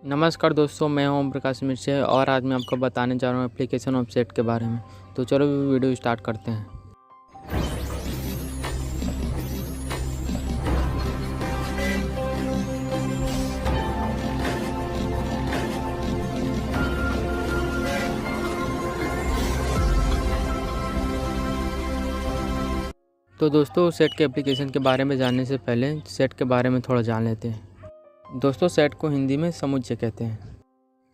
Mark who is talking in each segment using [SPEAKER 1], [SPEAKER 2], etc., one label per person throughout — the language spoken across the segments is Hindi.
[SPEAKER 1] नमस्कार दोस्तों, मैं हूं ओम प्रकाश मिश्र और आज मैं आपको बताने जा रहा हूं एप्लीकेशन ऑफ सेट के बारे में। तो चलो वीडियो स्टार्ट करते हैं। तो दोस्तों, सेट के एप्लीकेशन के बारे में जानने से पहले सेट के बारे में थोड़ा जान लेते हैं। दोस्तों, सेट को हिंदी में समुच्चय कहते हैं।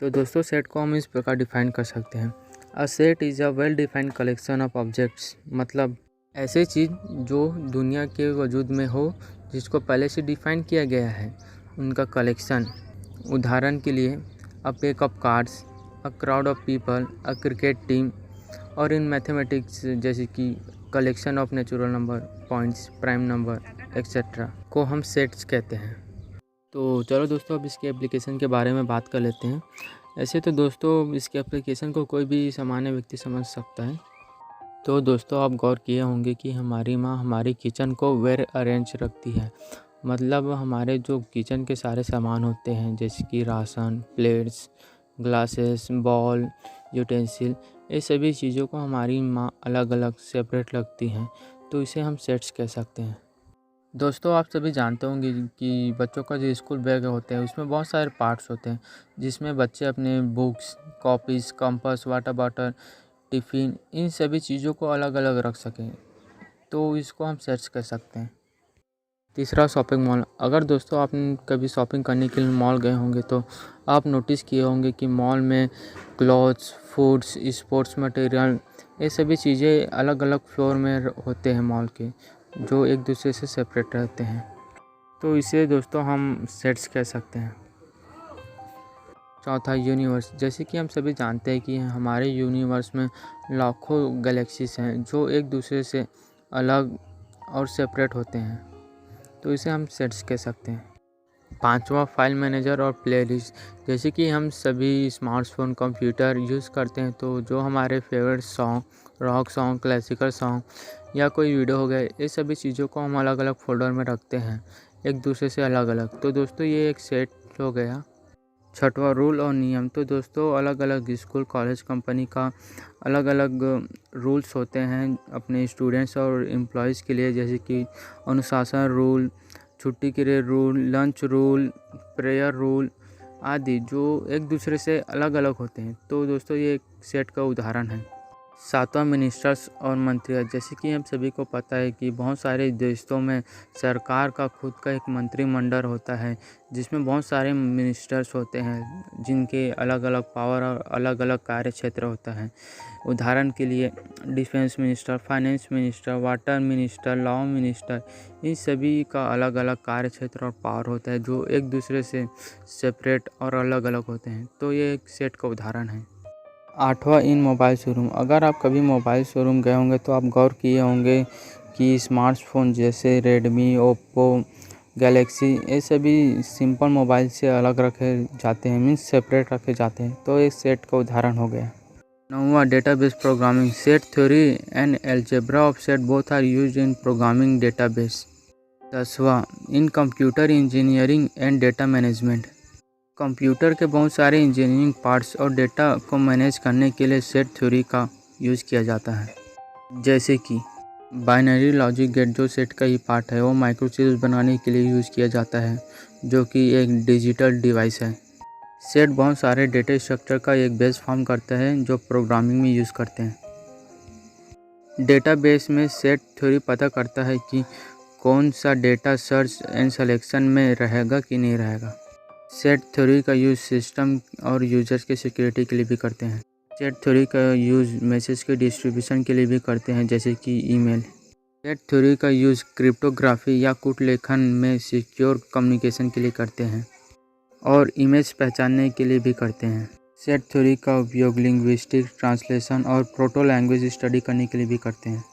[SPEAKER 1] तो दोस्तों, सेट को हम इस प्रकार डिफाइन कर सकते हैं। A set is a well defined collection of objects, मतलब ऐसी चीज़ जो दुनिया के वजूद में हो, जिसको पहले से डिफाइन किया गया है, उनका कलेक्शन। उदाहरण के लिए a pack of cards, a crowd of people, a cricket team, और इन मैथमेटिक्स जैसे कि collection of natural number, points, prime number etcetera को हम सेट्स कहते हैं। तो चलो दोस्तों, अब इसके एप्लीकेशन के बारे में बात कर लेते हैं। ऐसे तो दोस्तों, इसके एप्लीकेशन को कोई भी सामान्य व्यक्ति समझ सकता है। तो दोस्तों, आप गौर किए होंगे कि हमारी माँ हमारी किचन को वेल अरेंज रखती है। मतलब हमारे जो किचन के सारे सामान होते हैं, जैसे कि ration, plates, glasses, ball, utensil, ये सभी चीज़ों को हमारी माँ अलग अलग सेपरेट रखती हैं। तो इसे हम सेट्स कह सकते हैं। दोस्तों, आप सभी जानते होंगे कि बच्चों का जो स्कूल बैग होते हैं, उसमें बहुत सारे पार्ट्स होते हैं, जिसमें बच्चे अपने books, copies, compass, water bottle, tiffin, इन सभी चीज़ों को अलग अलग रख सकें। तो इसको हम सेट्स कह सकते हैं। तीसरा, शॉपिंग मॉल। अगर दोस्तों आप कभी शॉपिंग करने के लिए मॉल गए होंगे तो आप नोटिस किए होंगे कि मॉल में क्लॉथ्स, फूड्स, स्पोर्ट्स मटेरियल, ये सभी चीज़ें अलग अलग फ्लोर में होते हैं मॉल के, जो एक दूसरे से सेपरेट रहते हैं। तो इसे दोस्तों हम सेट्स कह सकते हैं। चौथा, यूनिवर्स। जैसे कि हम सभी जानते हैं कि हमारे यूनिवर्स में लाखों गैलेक्सीज हैं जो एक दूसरे से अलग और सेपरेट होते हैं। तो इसे हम सेट्स कह सकते हैं। पांचवा, फाइल मैनेजर और प्लेलिस्ट। जैसे कि हम सभी स्मार्टफोन, कंप्यूटर यूज़ करते हैं, तो जो हमारे favourite song, rock song, classical song या कोई वीडियो हो गया, ये सभी चीज़ों को हम अलग अलग फोल्डर में रखते हैं, एक दूसरे से अलग अलग। तो दोस्तों, ये एक सेट हो गया। छठवां, रूल और नियम। तो दोस्तों, अलग अलग स्कूल, कॉलेज, कंपनी का अलग अलग रूल्स होते हैं अपने स्टूडेंट्स और एम्प्लॉयज़ के लिए, जैसे कि अनुशासन रूल, छुट्टी के लिए rule, lunch rule, prayer rule आदि, जो एक दूसरे से अलग अलग होते हैं। तो दोस्तों, ये एक सेट का उदाहरण है। सातवां, मिनिस्टर्स और मंत्री। जैसे कि हम सभी को पता है कि बहुत सारे देशों में सरकार का खुद का एक मंत्रिमंडल होता है, जिसमें बहुत सारे मिनिस्टर्स होते हैं, जिनके अलग अलग पावर और अलग अलग कार्य क्षेत्र होता है। उदाहरण के लिए defence minister, finance minister, water minister, law minister, इन सभी का अलग अलग कार्य क्षेत्र और पावर होता है, जो एक दूसरे से सेपरेट और अलग अलग होते हैं। तो ये एक सेट का उदाहरण है। आठवां, इन मोबाइल शोरूम। अगर आप कभी मोबाइल शोरूम गए होंगे तो आप गौर किए होंगे कि स्मार्टफोन जैसे रेडमी, ओप्पो, गैलेक्सी, ये सभी सिंपल मोबाइल से अलग रखे जाते हैं, मीन्स सेपरेट रखे जाते हैं। तो एक सेट का उदाहरण हो गया। नौवां, database programming. Set theory and algebra of set both are used in programming database. 10वां, in computer engineering and data management. Computer के बहुत सारे इंजीनियरिंग पार्ट्स और डेटा को मैनेज करने के लिए सेट थ्योरी का यूज़ किया जाता है। जैसे कि बाइनरी लॉजिक गेट, जो सेट का ही पार्ट है, वो माइक्रोचिप्स बनाने के लिए यूज़ किया जाता है, जो कि एक डिजिटल डिवाइस है। सेट बहुत सारे डेटा स्ट्रक्चर का एक बेस फॉर्म करता है, जो प्रोग्रामिंग में यूज़ करते हैं। डेटाबेस में सेट थ्योरी पता करता है कि कौन सा डेटा सर्च एंड सिलेक्शन में रहेगा कि नहीं रहेगा। सेट थ्योरी का यूज़ सिस्टम और यूजर्स के सिक्योरिटी के लिए भी करते हैं। सेट थ्योरी का यूज़ मैसेज के डिस्ट्रीब्यूशन के लिए भी करते हैं, जैसे कि ईमेल। सेट थ्योरी का यूज़ क्रिप्टोग्राफी या कूट लेखन में सिक्योर कम्युनिकेशन के लिए करते हैं और इमेज पहचानने के लिए भी करते हैं। सेट थ्योरी का उपयोग लिंग्विस्टिक ट्रांसलेशन और प्रोटो लैंग्वेज स्टडी करने के लिए भी करते हैं।